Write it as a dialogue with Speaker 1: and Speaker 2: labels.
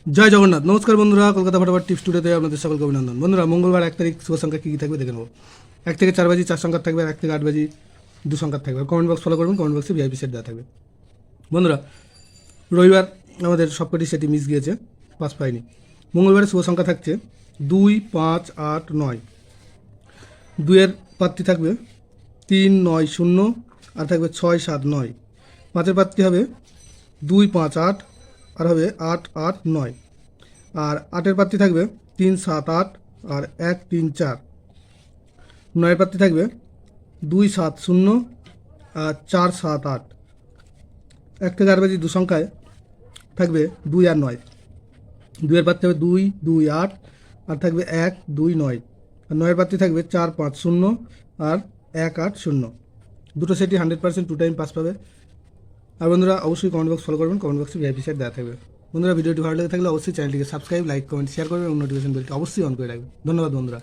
Speaker 1: জয় জগন্নাথ। নমস্কার বন্ধুরা, কলকাতা ফটাফট টিপস টুডেতে আপনাদের সকলকে অভিনন্দন। বন্ধুরা, মঙ্গলবার 1 তারিখ শুভ সংখ্যা কী কী থাকবে দেখে নেব। 1 থেকে 4 বাজি 4 সংখ্যা থাকবে, আর 1 থেকে 8 বাজি 2 সংখ্যা থাকবে। কমেন্ট বক্স ফলো করবেন, কমেন্ট বক্সে ভিআইপি সেট দেওয়া থাকবে। বন্ধুরা, রবিবার আমাদের সবকটি সেটই মিস গিয়েছে, পাস পাইনি। মঙ্গলবারের শুভ সংখ্যা থাকছে 2, 5, 8, 9। 2-এর প্রার্থী থাকবে 3, 9, 0, আর থাকবে 6, 7, 9। 5-এর প্রার্থী হবে 2, 5, 8, আর হবে 8, 8, 9। আর 8-এর প্রার্থী থাকবে 3, 7, 8, আর 1, 3, 4। 9-এর প্রার্থী থাকবে 2, 7, 0, আর 4, 7, 8। 1 থেকে 8 বাজি 2 সংখ্যায় থাকবে 2 আর 9। 2-এর প্রার্থী হবে 2, 2, 8, আর থাকবে 1, 2, 9। আর 9-এর প্রার্থী থাকবে 4, 5, 0, আর 1, 8, 0। দুটো সেটই 100% 2 টাইম পাস পাবে। আর বন্ধুরা, অবশ্যই কমেন্ট বক্স ফলো করবেন, কমেন্ট বক্সে ভিআইপি সেট দেওয়া থাকবে। বন্ধুরা, ভিডিওটি ভালো লেগে থাকলে অবশ্যই চ্যানেলটিকে সাবস্ক্রাইব, লাইক, কমেন্ট, শেয়ার করবেন এবং নোটিফিকেশন বেলটি অবশ্যই অন করে রাখবেন। ধন্যবাদ বন্ধুরা।